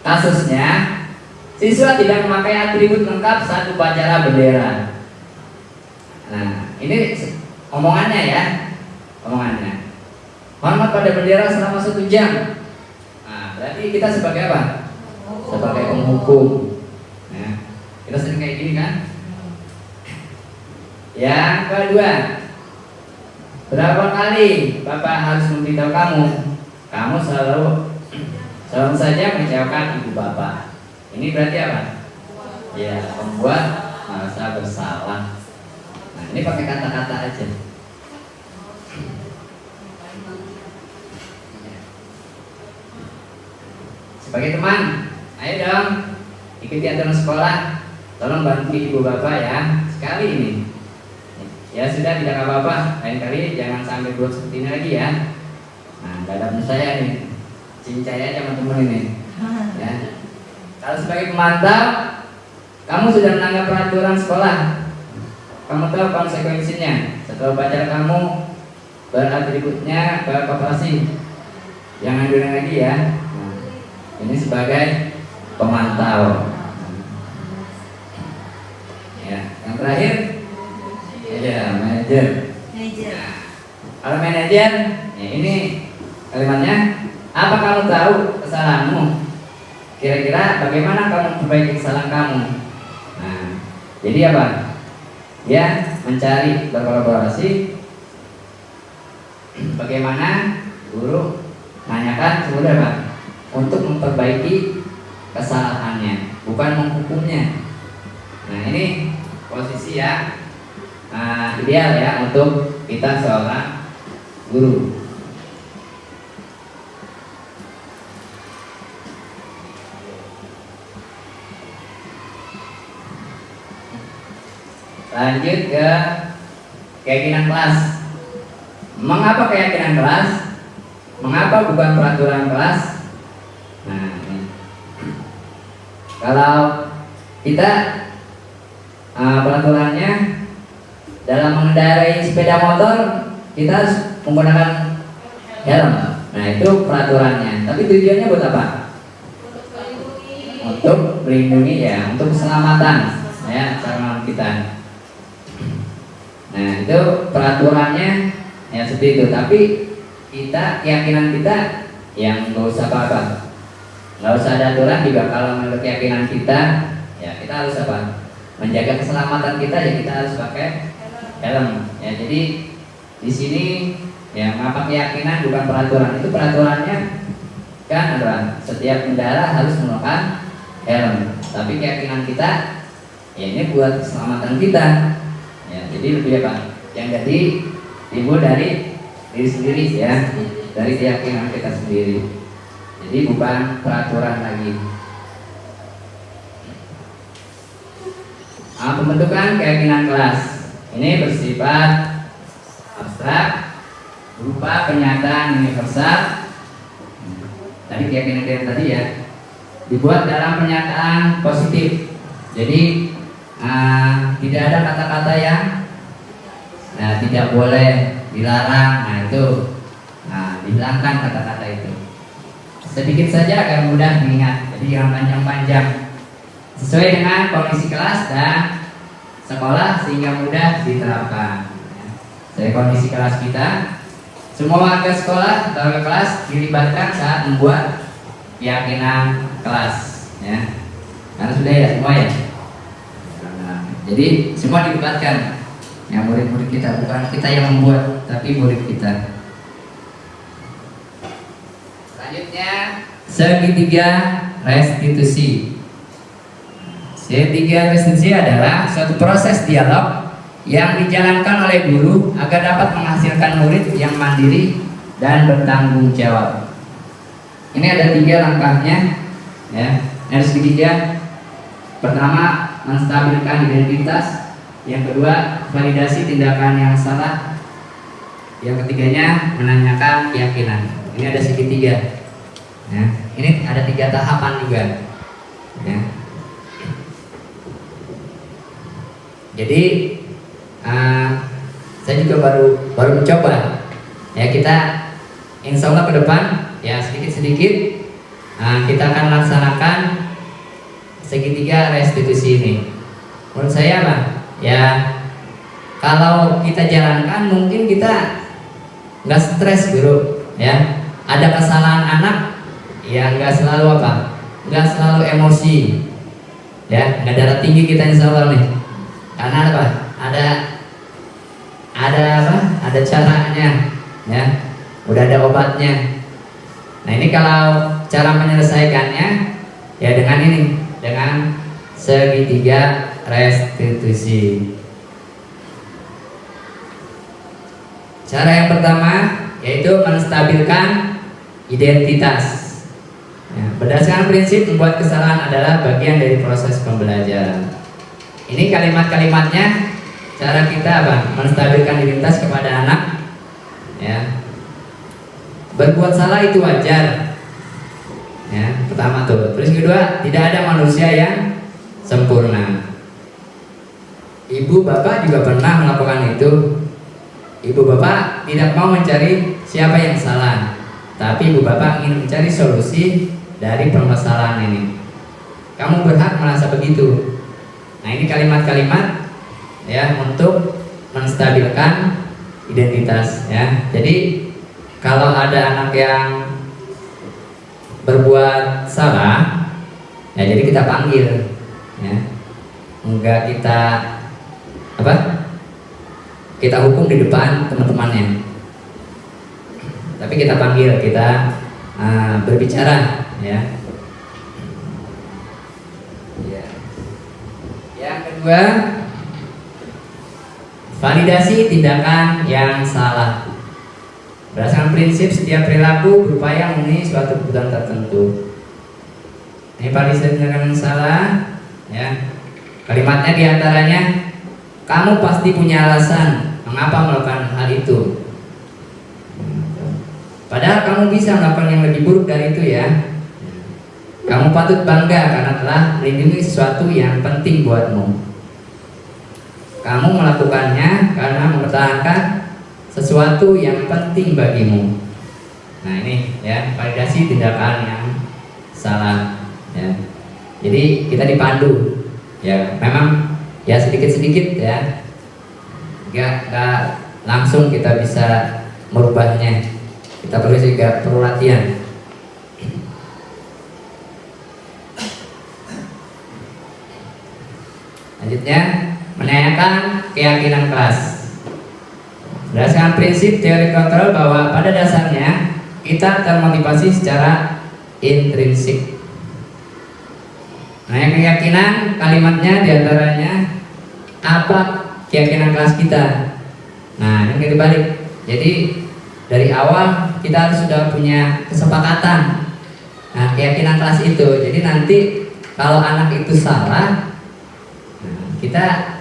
S4: Kasusnya, siswa tidak memakai atribut lengkap saat upacara bendera. Nah, ini omongannya ya, omongannya. Hormat pada bendera selama 1 jam. Nah, berarti kita sebagai apa? Sebagai penghukum. Kita sering kayak gini kan? Yang kedua, berapa kali Bapak harus memberitahu kamu selalu saja mengecewakan ibu Bapak. Ini berarti apa? Ya, membuat merasa bersalah. Nah, ini pakai kata-kata aja. Sebagai teman, ayo dong ikuti aturan sekolah. Tolong bantu ibu bapak ya sekali ini. Ya sudah, tidak apa-apa. Lain kali jangan sampai buat seperti ini lagi ya. Nah, dadapnya saya nih, cincai aja teman-teman ini. Ya. Kalau sebagai pemantau, kamu sudah melanggar peraturan sekolah. Kamu tahu konsekuensinya. Setelah upacara kamu beratributnya berkooperasi. Jangan diulang lagi ya. Nah, ini sebagai pemantau. Ya, yang terakhir, ya manajer. Kalau manajer, ya ini kalimatnya, apa kamu tahu kesalahanmu? Kira-kira bagaimana kamu memperbaiki kesalahan kamu? Nah, jadi apa? Ya, mencari berkolaborasi. Bagaimana guru nanyakan sebenarnya Pak untuk memperbaiki kesalahannya, bukan menghukumnya. Nah, ini posisi yang ideal ya untuk kita seorang guru. Lanjut ke keyakinan kelas. Mengapa keyakinan kelas? Mengapa bukan peraturan kelas? Nah, ini. Kalau kita peraturannya dalam mengendarai sepeda motor kita harus menggunakan helm. Nah, itu peraturannya. Tapi tujuannya buat apa? Untuk melindungi ya, untuk keselamatan ya sarana kita. Nah, itu peraturannya ya seperti itu. Tapi kita keyakinan kita yang nggak usah apa-apa, nggak usah ada aturan juga. Kalau menurut keyakinan kita ya kita harus apa? Menjaga keselamatan kita ya kita harus pakai helm. Ya, jadi di sini ya apa keyakinan bukan peraturan. Itu peraturannya kan adalah setiap kendaraan harus menggunakan helm. Tapi keyakinan kita ya ini buat keselamatan kita. Ya, jadi lebih apa? Yang jadi timbul dari diri sendiri ya, dari keyakinan kita sendiri. Jadi bukan peraturan lagi. Pembentukan keyakinan kelas ini bersifat abstrak, berupa pernyataan universal. Tadi keyakinan tadi ya, dibuat dalam pernyataan positif. Jadi tidak ada kata-kata yang tidak boleh, dilarang. Nah itu, dihilangkan kata-kata itu. Sedikit saja agar mudah diingat. Jadi jangan panjang-panjang. Sesuai dengan kondisi kelas dan sekolah sehingga mudah diterapkan. Sesuai kondisi kelas kita, semua warga sekolah atau kelas dilibatkan saat membuat keyakinan kelas. Ya, karena sudah ya semua ya. Jadi semua dilibatkan. Ya, murid-murid kita, bukan kita yang membuat, tapi murid kita. Selanjutnya, segitiga restitusi. Segitiga restitusi adalah suatu proses dialog yang dijalankan oleh guru agar dapat menghasilkan murid yang mandiri dan bertanggung jawab. Ini ada 3 langkahnya, ya. Ada segitiga. Pertama, menstabilkan identitas. Yang kedua, validasi tindakan yang salah. Yang ketiganya, menanyakan keyakinan. Ini ada segitiga. Ya, ini ada 3 tahapan juga. Ya. Jadi saya juga baru mencoba. Ya, kita insya Allah ke depan ya sedikit-sedikit kita akan laksanakan segitiga restitusi ini. Menurut saya Pak, ya kalau kita jalankan mungkin kita nggak stres guru, ya. Ada kesalahan anak, ya nggak selalu nggak selalu emosi, ya nggak darah tinggi kita insya Allah nih. Karena apa? Ada caranya, ya. Udah ada obatnya. Nah ini kalau cara menyelesaikannya, ya dengan segitiga restitusi. Cara yang pertama yaitu menstabilkan identitas. Ya, berdasarkan prinsip membuat kesalahan adalah bagian dari proses pembelajaran. Ini kalimat-kalimatnya, cara kita menstabilkan identitas kepada anak. Ya, berbuat salah itu wajar. Ya, pertama tuh. Terus kedua, tidak ada manusia yang sempurna. Ibu bapak juga pernah melakukan itu. Ibu bapak tidak mau mencari siapa yang salah, tapi ibu bapak ingin mencari solusi dari permasalahan ini. Kamu berhak merasa begitu. Nah ini kalimat-kalimat ya untuk menstabilkan identitas ya. Jadi kalau ada anak yang berbuat salah, ya jadi kita panggil, ya. Enggak kita hukum di depan teman-temannya, tapi kita panggil, kita berbicara, ya. Yang kedua, validasi tindakan yang salah. Berdasarkan prinsip setiap perilaku berupaya memenuhi suatu kebutuhan tertentu. Ini validasi tindakan yang salah, ya. Kalimatnya diantaranya, kamu pasti punya alasan mengapa melakukan hal itu. Padahal kamu bisa melakukan yang lebih buruk dari itu ya. Kamu patut bangga karena telah melindungi sesuatu yang penting buatmu. Kamu melakukannya karena mempertahankan sesuatu yang penting bagimu. Nah ini ya, validasi tindakan yang salah ya. Jadi kita dipandu ya, memang ya sedikit-sedikit ya, nggak langsung kita bisa merubahnya. Kita perlu latihan. Selanjutnya, menanyakan keyakinan kelas. Berdasarkan prinsip teori kontrol bahwa pada dasarnya kita termotivasi secara intrinsik. Nah, yang keyakinan kalimatnya diantaranya apa keyakinan kelas kita. Nah, ini dibalik. Jadi dari awal kita harus sudah punya kesepakatan. Nah, keyakinan kelas itu. Jadi nanti kalau anak itu salah, kita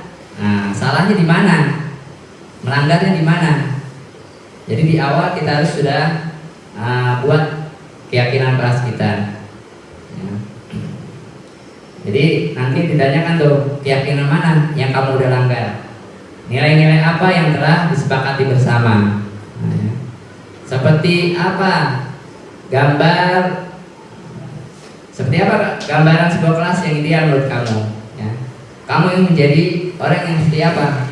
S4: salahnya di mana, melanggarnya di mana. Jadi di awal kita harus sudah buat keyakinan keras kita. Ya. Jadi nanti ditanyakan tuh, keyakinan mana yang kamu udah langgar, nilai-nilai apa yang telah disepakati bersama. Nah, ya. Seperti apa gambaran sebuah kelas yang ideal menurut kamu, ya. Kamu yang menjadi orang yang seperti apa?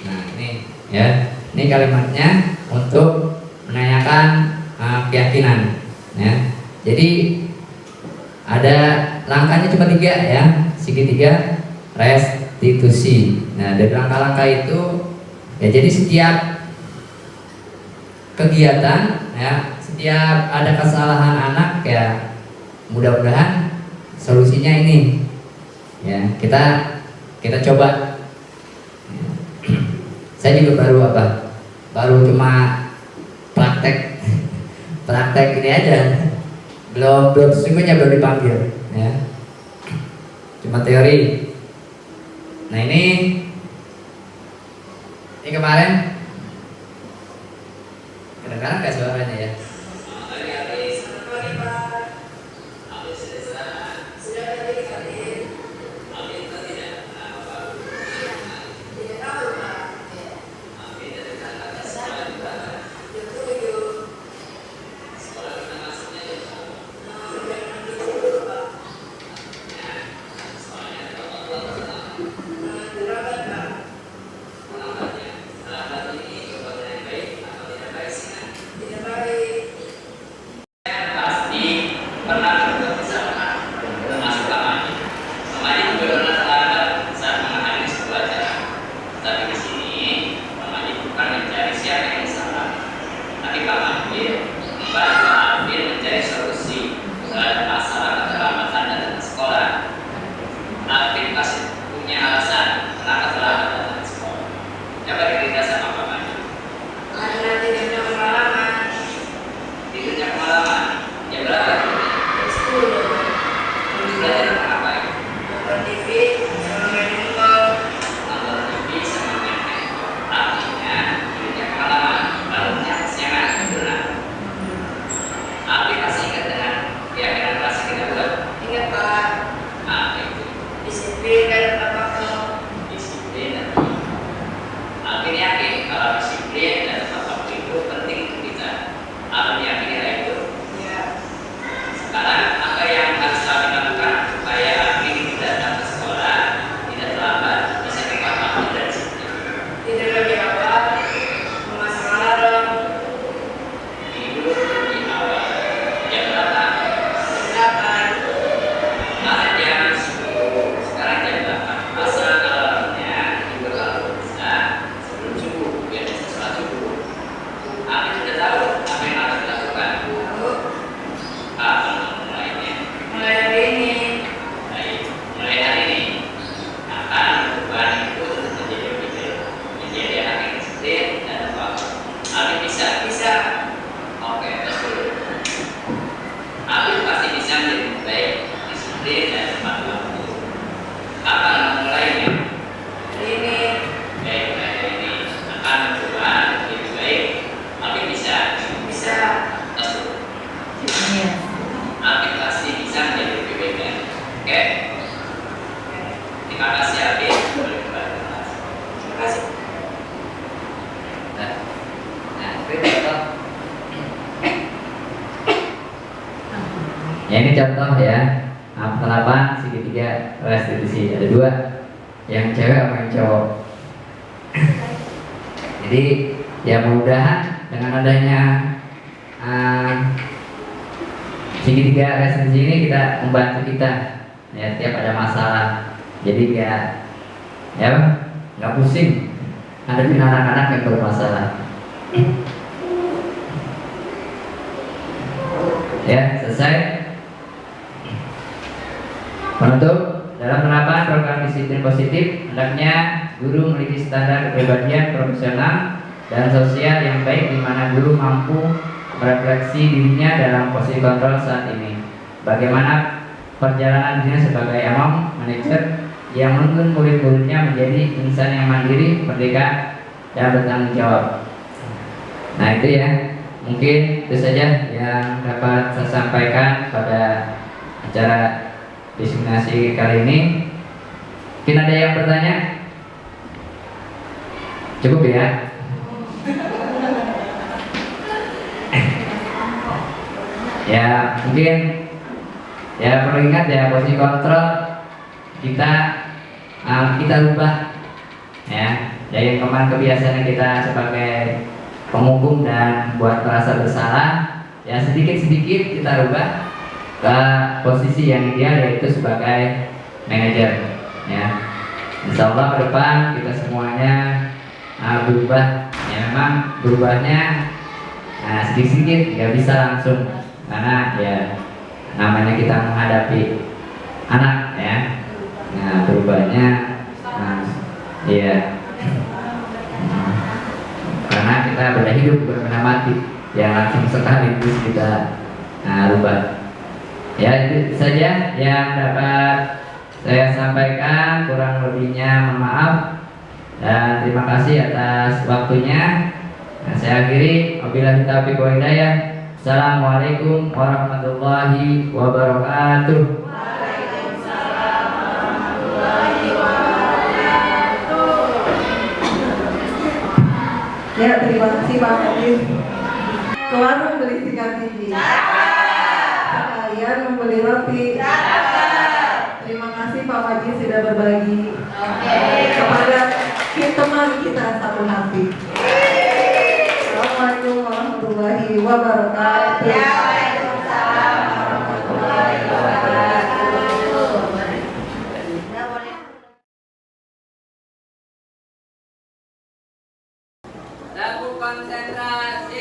S4: Nah ini ya, ini kalimatnya untuk menanyakan keyakinan, ya. Jadi ada langkahnya cuma 3 ya, segitiga restitusi. Nah dari langkah-langkah itu ya, jadi setiap kegiatan ya, setiap ada kesalahan anak ya, mudah-mudahan solusinya ini ya, kita coba. Saya juga baru cuma praktek ini aja, belum sesungguhnya belum dipanggil ya, cuma teori. Nah ini kemarin kedengaran nggak suaranya ya? Ya ini contoh ya, penerapan segitiga restitusi. Ada 2, yang cewek sama yang cowok. Jadi ya mudah-mudahan dengan adanya segitiga restitusi ini kita membantu kita ya, tiap ada masalah. Jadi nggak pusing hadapin anak-anak yang bermasalah. Ya selesai. Penutup, dalam penerapan program disiplin positif, hendaknya guru memiliki standar kepribadian profesional dan sosial yang baik, di mana guru mampu merefleksi dirinya dalam posisi kontrol saat ini. Bagaimana perjalanan dirinya sebagai imam, manajer yang menuntun murid-muridnya menjadi insan yang mandiri, merdeka, dan bertanggung jawab. Nah itu ya, mungkin itu saja yang dapat saya sampaikan pada acara diseminasi kali ini. Mungkin ada yang bertanya? Cukup ya? Ya mungkin ya perlu ingat ya, posisi kontrol kita rubah ya dari kemarin kebiasaan kita sebagai penghukum dan buat merasa bersalah, ya sedikit-sedikit kita rubah ke posisi yang ideal, yaitu sebagai manajer ya. Insya Allah ke depan kita semuanya berubah ya. Memang berubahnya sedikit-sedikit, nggak bisa langsung, karena ya namanya kita menghadapi anak ya. Nah berubahnya ya karena kita beda hidup berbeda mati, yang langsung sekaligus kita rubah. Ya itu saja yang dapat saya sampaikan, kurang lebihnya mohon maaf dan terima kasih atas waktunya. Nah, saya akhiri, wabillahi taufiq wal hidayah. Assalamualaikum warahmatullahi wabarakatuh.
S5: Waalaikumsalam warahmatullahi wabarakatuh.
S1: Ya, terima kasih Pak Haji. Ke warung beli sikat gigi. Sekalian membeli roti. Terima kasih Pak Haji sudah berbagi kepada teman kita satu hati. Assalamualaikum warahmatullahi wabarakatuh.
S5: Waalaikumsalam warahmatullahi wabarakatuh.
S4: Lagu konsentrasi.